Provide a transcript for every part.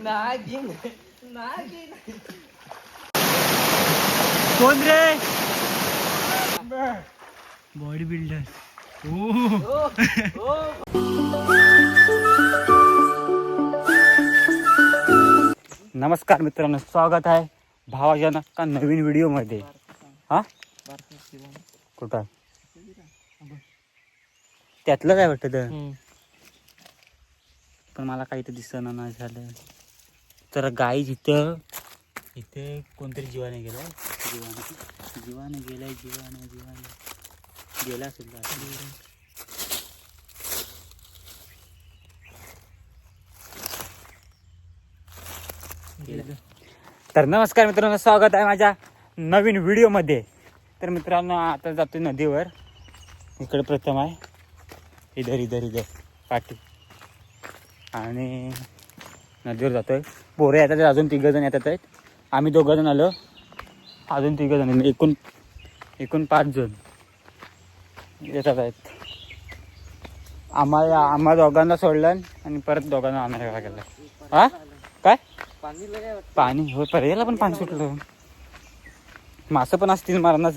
नागिन नागिन कोण रे? Body builder. नमस्कार मित्रांनो, स्वागत आहे भावाच्या का नवीन व्हिडिओ मध्ये. हा कुठं त्यातलं काय वाटतं पण मला काही तर दिसणं नाही झालं. तर गाई इथं इथे कोणतरी जीवाने गेलाय. जीवाने गेलाय. गेला असेल तर नमस्कार मित्रांनो, स्वागत आहे माझ्या नवीन व्हिडिओमध्ये. तर मित्रांनो, आता जातोय नदीवर. इकडे प्रथम आहे, इधर पाठी, आणि नदीवर जातोय. पोरे येतात, अजून 3 जण येतात आहेत. आम्ही 2 जण आलो, अजून 3 जण, एकूण 5 जण येतात आहेत. आम्हा दोघांना सोडलं आणि परत दोघांना आणायला गेलं. हा काय पाणी हो, पर्यायला पण पाणी सुटलं. मासं पण असतील मारणाच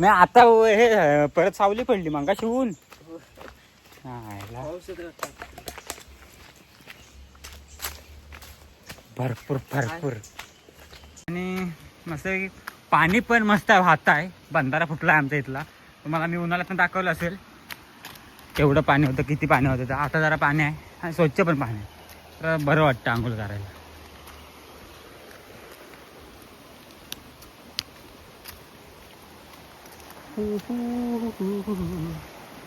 नाही. आता हे परत सावली पडली मागा शिवून. भरपूर आणि मस्त पाणी पण मस्त वाहत आहे. बंधारा फुटला आहे आमच्या इथला. तुम्हाला मी उन्हाळ्यात पण दाखवलं असेल केवढं पाणी होतं, किती पाणी होतं. तर आता जरा पाणी आहे आणि स्वच्छ पण पाणी आहे. तर बरं वाटतं आंघोळ करायला.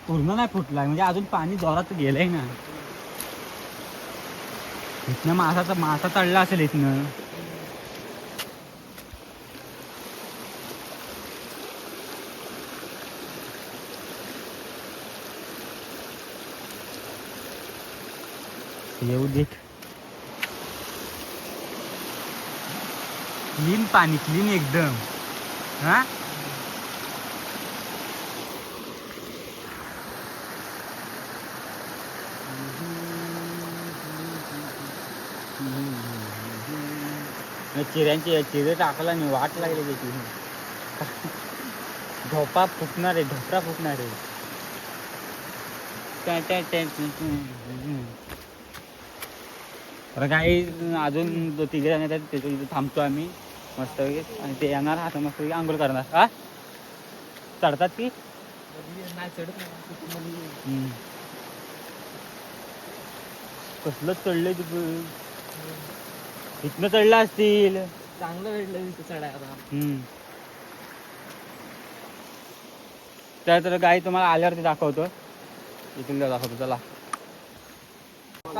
पूर्ण नाही फुटला, म्हणजे अजून पाणी जोरात गेलंय ना. इथनं मासा तळला असेल इथनं. येऊ देख. क्लीन पाणी, क्लीन एकदम. हा चिरे टाकला नाही, वाट लागली त्याची. ढोपरा फुकणार आहे. तर काही अजून 2-3 जण येतात, त्याच्या इथे थांबतो आम्ही मस्त. आणि ते येणार, आता मस्त आंघोळ करणार. हा चढतात की नाही चढत. कसलं चढलंय तू. इथनं चढला असतील, चांगलं भेटलं तिथे चढायला. तर गाई तुम्हाला आल्यावरती दाखवतो. इथून दाखवतो, चला.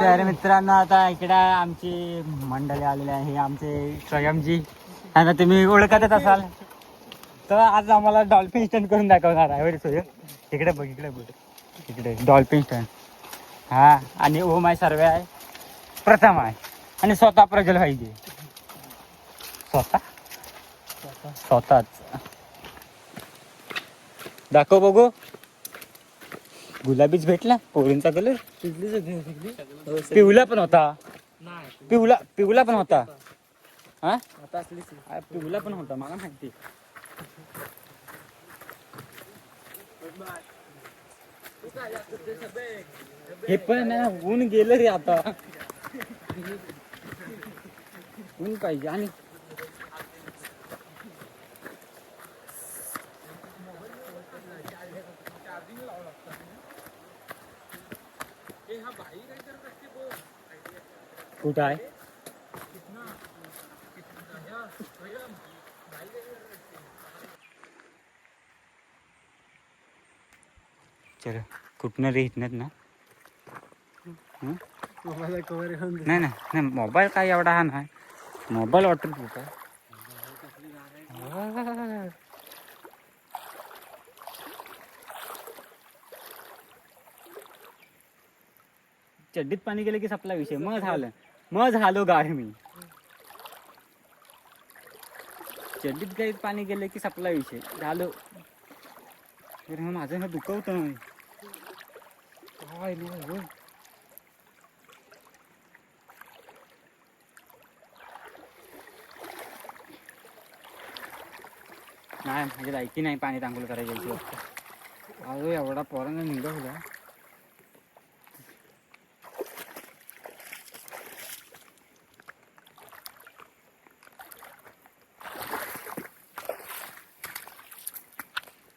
तर मित्रांनो, आता इकडे आमची मंडळी आलेली आहे. आमचे स्वयंजी, त्यांना तुम्ही ओळखतच असाल. तर आज आम्हाला डॉल्फिन स्टंट करून दाखवणार आहे. इकडे बघ इकडे डॉल्फिन स्टंट. हा, आणि ओम आहे, सर्वे आहे, प्रथम आहे, आणि स्वतः प्रज्वल पाहिजे. स्वतःच दाखव बघू. गुलाबीच भेटला, पोरींचा कलर. पिवला पण होता. पिवला पण होता. हा पिवला पण होता, मला माहिती. हे पण ऊन गेलं रे आता. ऊन पाहिजे. आणि कुठं आहे? चल, कुठनं रे? इथनच ना. नाही, मोबाईल काय एवढा हा नाही. मोबाईल वॉटरप्रूफ आहे. चड्डीत पाणी गेलं की संपला विषय. मग झालो गाय मी. चड्डीत काही पाणी गेलं की संपला विषय, झालो. माझं दुखवतं. नाही म्हणजे लायकी नाही पाणी आंघोळ करायची यायची वाटतं. अहो एवढा पोरांना निघा होता.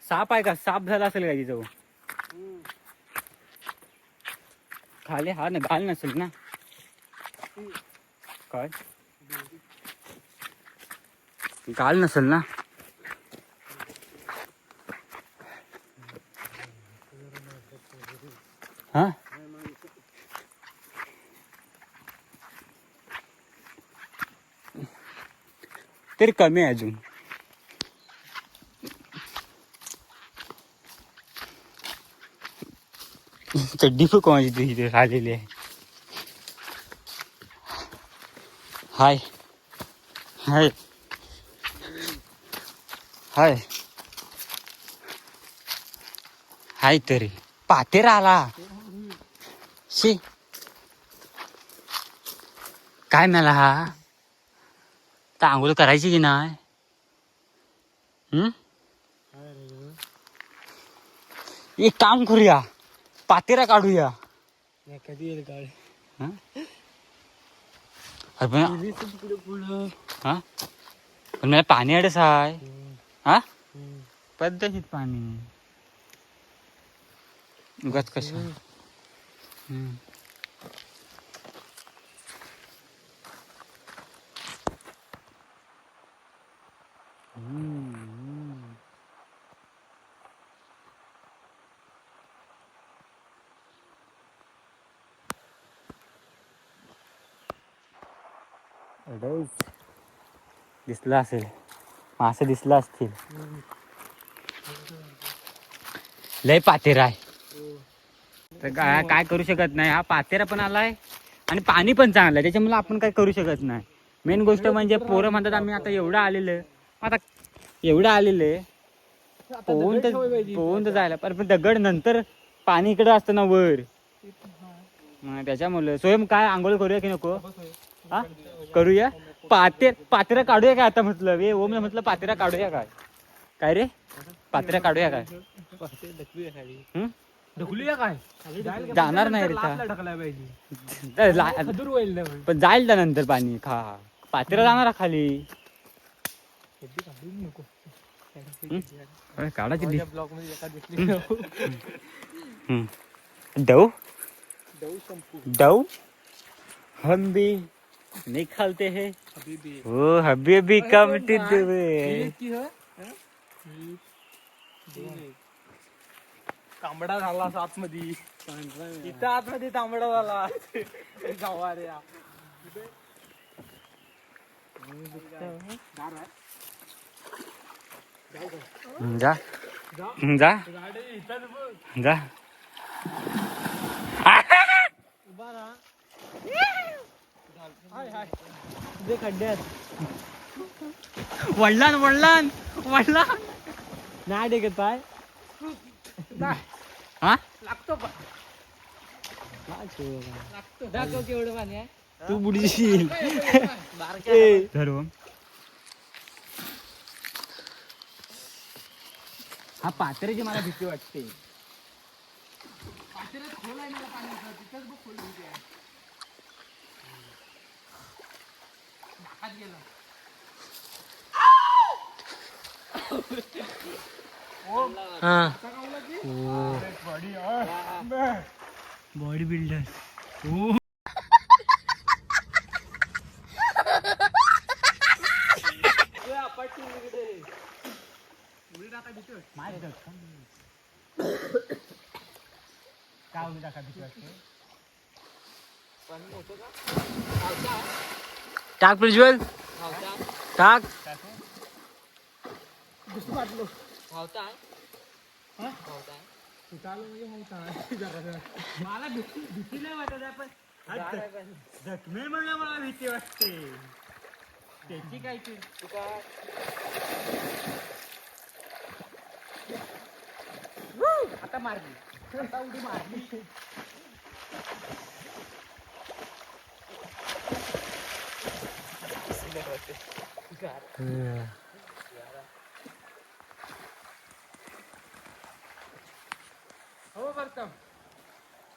साप आहे का? साप झाला असेल का तिचं खाली? हा ना घाल नसेल ना काय? घाल नसेल ना. हा तरी कमी आहे अजून. चड्डी पण कोणाची तरी इथे आलेली आहे. हाय हाय हाय हाय तरी पातेरा आला. शी काय मला हा तर आंघोळ करायची की नाही? एक काम करूया, पातेरा काढूया. कधी येईल काळ हं? अरे पण हा पण मला पाणी अडस आहे. हा पद्धतीत पाणी उगाच कशा. दिसला असेल, मासे दिसला असतील. लय पातेरा आहे तर काय करू शकत नाही. हा पातेरा पण आलाय आणि पाणी पण चांगलं आहे, त्याच्यामुळे आपण काय करू शकत नाही. मेन गोष्ट म्हणजे पोरं म्हणतात आम्ही आता एवढं आलेलं, आता एवढं आलेलं पोहून तर जायला पण दगड नंतर पाणी इकडं असतं ना वर. त्याच्यामुळे स्वयं काय आंघोळ करूया की नको? हा करूया. पातेरा काढूया काय आता म्हटलं वे ओम म्हटलं पातेरा काढूया काय? काय रे पातेरा काढूया काय? ढकलूया काय? जाणार नाही रे पण जाईल त्या नंतर पाणी खा पातेरा जाणार खाली. काढायची ब्लॉक मध्ये एका दिसली. दव दव हम भी निकालते हैं वो हबीबी कम टू तांबडा झाला आतमध्ये. इथं आतमध्ये तांबडा झाला. गवाऱ्या जा जा जा खड्ड्यात वडलान वडलान वडलान नाही टेकत पाय. हा लागतो दाखव केवढं पाणी आहे. तू बुडशील. हा पात्र्याची मला भीती वाटते. पातेऱ्यात खोल आहे मला पाण्याचं, तिथंच बघ खोल होती आहे. नाकात गेला. बॉडी बिल्डर टाक प्रज्वल टाक. मला भीती नाही वाटत आहे पण जखमी म्हणलं मला भीती वाटते त्याची काय ती आता मारली. आता उडी मारली.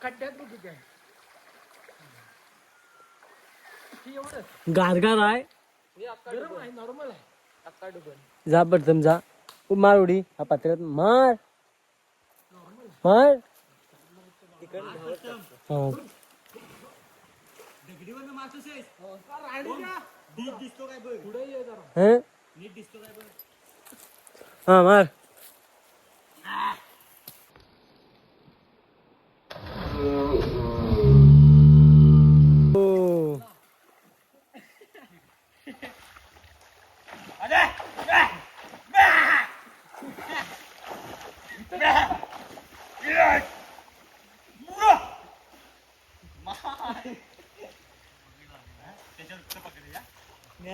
खड्ड्यात बघ किती आहे. हे एवढंच. गारगार आहे. हे अक्का गरम आहे, नॉर्मल आहे. अक्का डुबन. जा प्रथम जा. मार उडी हा पात्रात मार मार. हा. दगडीवरनं मारतोस आहेस? राणीच्या नीट दिसतो काय बघ. पुढे ये जरा. हं? नीट दिसतो काय बघ. हा मार. हो.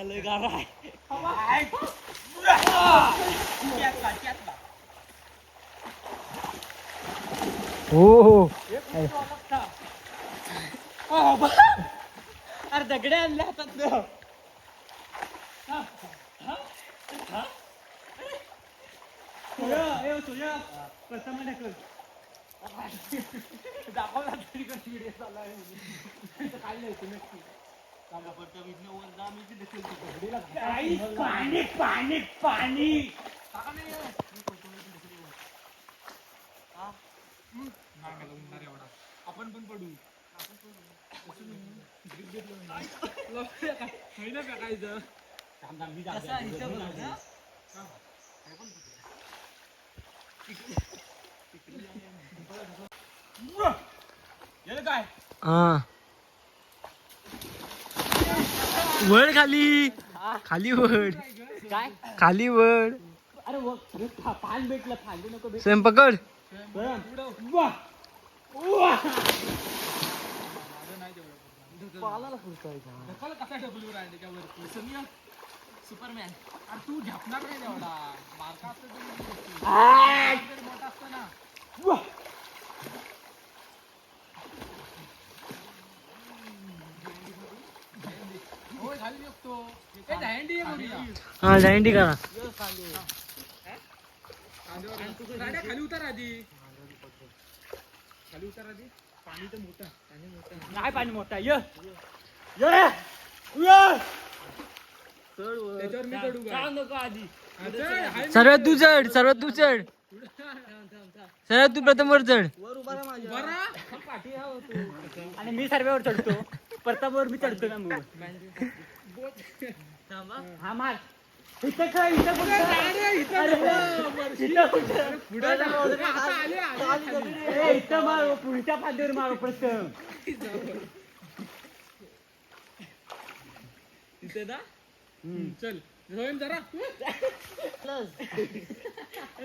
लय गार आहे. हो. अरे दगडे आणले हातात. प्रथम ढकल. दाखवला तरी कशी व्हिडिओ चालू आहे म्हणून. काढलंय ते नक्की. पाणी पाणी पाणी. टाका नाही आहे. नाही मला उडणार एवढा. आपण पण पडू. ग्रीप घेतलं नाही ना फेकायचं. काय हा. वड खाली खाली वड काय? खाली वड. अरे पान भेटलं. फांदी नको भेट. स्वयं पकड. ढकल कसा डब्ल्यू राहिले त्याच्यावरती. समीर सुपरमॅन. अरे तू झपणार नाही तेवढा. मारका असतं तरी मोठा असतं ना. होय खाली निघतो. ए दहंडी आहे म्हणूया. हा दांडी करा. राड्या खाली उतर आधी. खाली उतर आधी. पाणी तर मोठं. पाणी मोठं. नाही पाणी मोठा. त्याच्यावर मी चढू का? नको आधी. हा, चढ. हाय मी. सर्वात तू चढ. सर्वात तू चढ. सर्वात तू प्रथम वर चढ. बरा. आणि मी सर्वेवर चढतो. प्रतापवर मी चढतो ना मग. हा मार. इथं काय इथं कुठं? राड्या इथं अरे, नको. इथं कुठं? पुढे जाऊ. आता आले खाली. ए, इथं मार. पुढच्या फांदीवर मार प्रथम. इथे ना. चल रोहन जरा.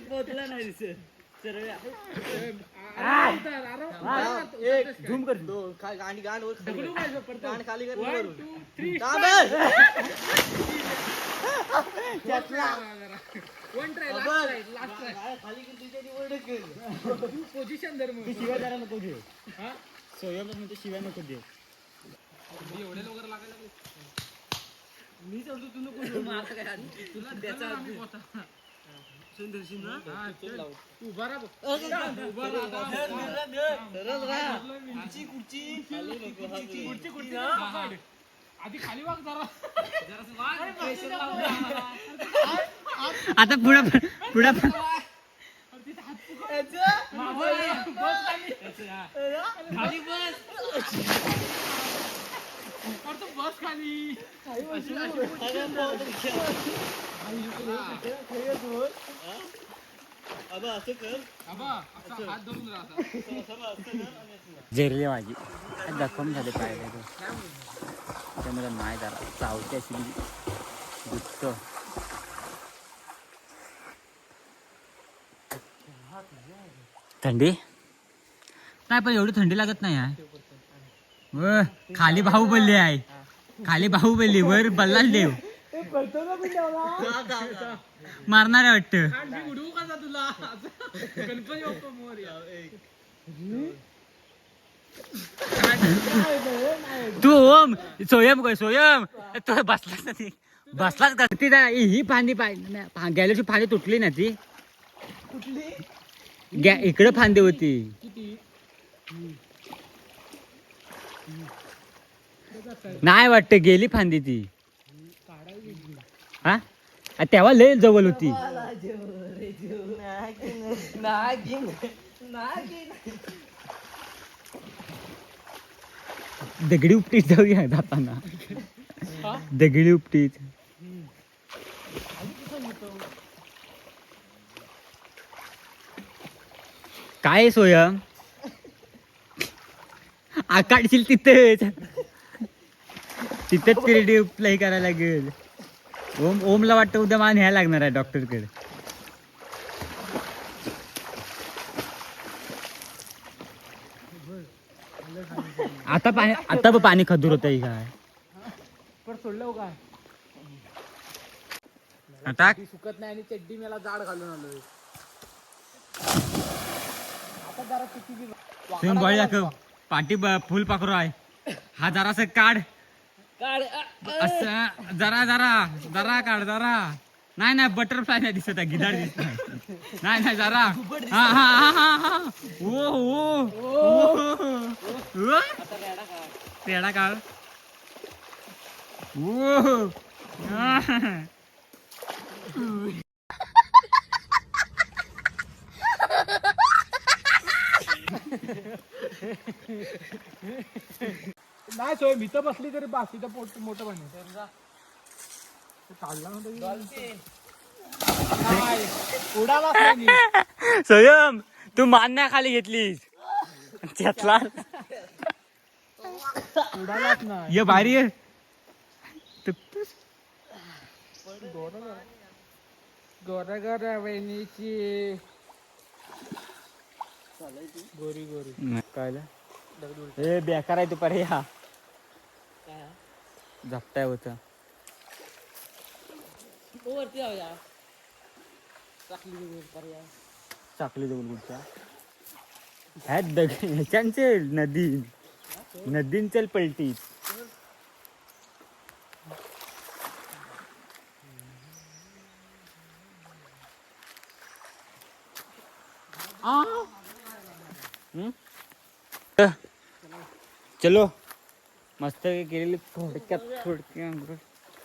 पोहोचला नाही दिसत. सर्व्या. झूम कर. दगडू काय परत. खाली कर 1 2 3 वन ट्राय लास्ट ट्राय. तू पोझिशन धर मग. शिवाय जरा नको घेऊ. हा सोयम म्हणते शिवाय नको देऊ. एवढे लवकर लागायला लागले. मी चढतो तू नको. तुला त्याचा आम्ही होता. हा, चल. तू उभा राहा बघ. उभा राहा. खुर्ची. हा. आधी खाली वाग जरा. आता पुढे पुढे खाली बस. तू बस खाली. आबा असा हात धरून राहा. जेरली माझी जखम झाले पाहिजे त्यामुळे नाही जरा चावते अशी दुखत. थंडी नाही पण एवढी थंडी लागत नाही आहे. खाली बाहुबली आहे. खाली बाहुबली वर बल्लाल देव मारणार आहे वाटतं. मी उडवू का तुला. गणपती बाप्पा मोरया. तू ओम सोयम काय सोयम तो बसलाच ना ती बसलाच का ती ही फांदी गेल्याची फांदी तुटली ना ती. इकडे फांदी होती. किती नाही वाटत गेली फांदी ती हा तेव्हा लय जवळ होती. दगडी उपटीत जाऊया जाताना. दगडी उपटीत काय सोयम आकाडशील तिथेच तिथेच क्रिएटिव्ह अप्लाय करायला लागेल. ओमला वाटतं उद्या मान न्यायला लागणार आहे डॉक्टरकडे. आता पाणी खदूर होत काय पण सोडलं काय आता सुकत नाही आणि चड्डी मला जाड घालून आलोय. आता जरा किती तुम्ही बळी दाखव पाठी फुल पाखरू आहे. हा जरासं काढ असं जरा जरा जरा काढ जरा. नाही बटरफ्लाय नाही दिसत आहे गिधाड दिसत नाही जरा. हा हा हा हा ओ पेडा काढ. ओ नाही सोय मी तर बसली तरी बाकीचं पोट मोठं बने काढला उडालाच नाही. स्वयं तू मान्या खाली घेतलीस त्यातला उडालाच नाही. ये भारी आहे. गोरा गोरा वहिनीची गोरी गोरी काय ए बेकार आहे तू परे हा झपटाय होत. वरती जाऊया चाकली जवळ कुठच्या ह्या ह्याच्यांचे नदींचल पलटी. चलो मस्त केलेली थोडक्यात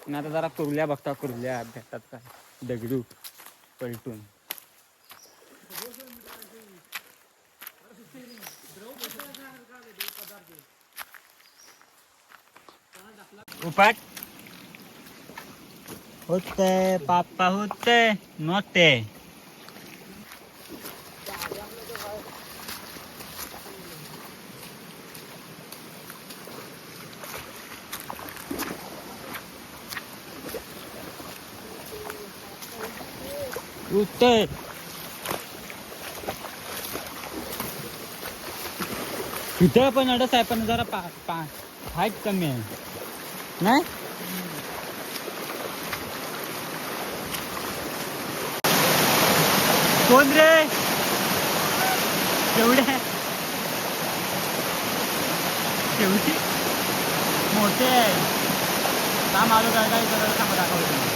आता जरा कुर्ल्या बघता कुर्ल्या भेटतात का दगडू पलटून. उपाट होते पापा होते नोते. उत्तर तिथं पण अडस आहे पण जरा हाईट कमी आहे नाही. कोण रे एवढे शेवटी मोठे आहे काम आलो काय काय करायला काम दाखवतो.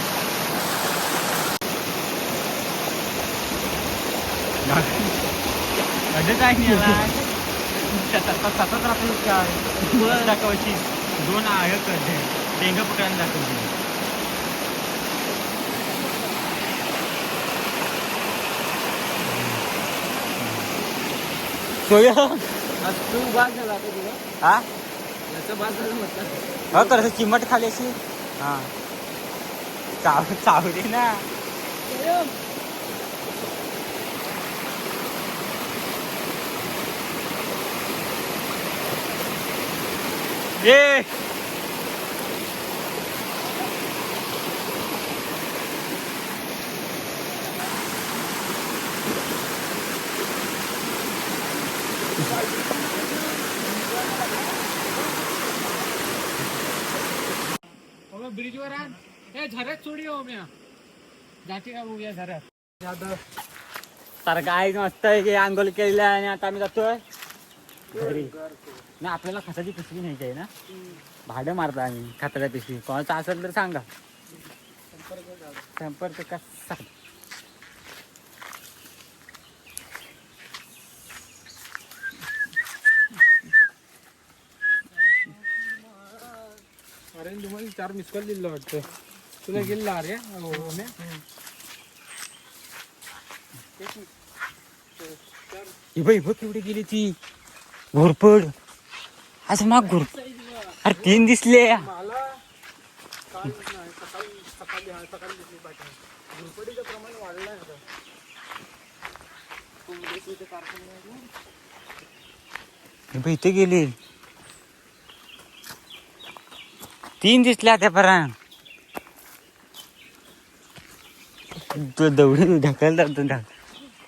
अडच आहे याला सतत राहतो काय दाखवायची दोन आळ करते डेंग पकडायला दाखवते. सोया तू बाद झाला तुला हा याचा बाद झाला म्हटलं. हो तर चिमट खाली अशी हा चावली ना. ये ब्रिजवर हे झऱ्यात सोडी हो म्या जाते का बघूया झऱ्यात. तर काय मस्त आहे की आंघोळ केलेलं आणि आता आम्ही जातोय घरी. नाही आपल्याला खताची पिशवी न्यायची आहे ना. भाडं मारता आम्ही खताच्या पिशवी कोणाचं असेल तर सांगा. संपर्क कसा त्याने तुम्हाला 4 मिस कॉल दिलं वाटतं. तुला गेला रे हे बघ केवढी गेली ती घोरपड. असं माग घोरपड. अरे 3 दिसले. मला काल नाही सकाळी दिसली पाहिजे. झोपडीचं प्रमाण वाढलंय आता. इथे गेली 3 दिसल्या त्या पर्यंत. तो दौडी ढकलता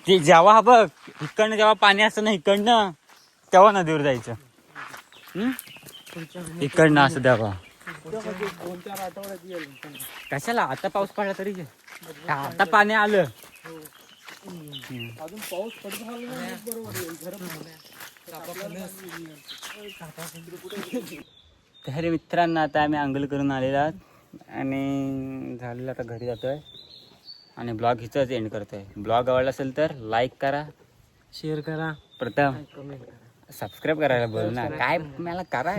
ते जेव्हा हा बघ इकडनं जेव्हा पाणी असतं ना इकडनं तेव्हा नदीवर जायचं. इकडनं असं तेव्हा 2-4 आठवड्यात येईल. कशाला आता पाऊस पडला तरी आता पाणी आलं. अजून पाऊस पडत झाला नाही बरोबर येईल. तर मित्रांनो आता आम्ही अंघोळ करून आलेलो आहोत आणि झालेलं आता घरी जातोय आणि ब्लॉग इथंच एंड करतोय. ब्लॉग आवडला असेल तर लाईक करा, शेअर करा, प्रथम कमेंट करा, सबस्क्राईब करायला बोल ना. काय मला करा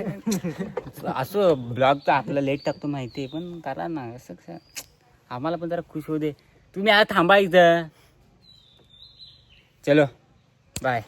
असं ब्लॉग तर आपला लेट टाकतो माहिती आहे पण करा ना. असं आम्हाला पण जरा खुश होऊ दे. तुम्ही आता थांबा इथं. चलो बाय.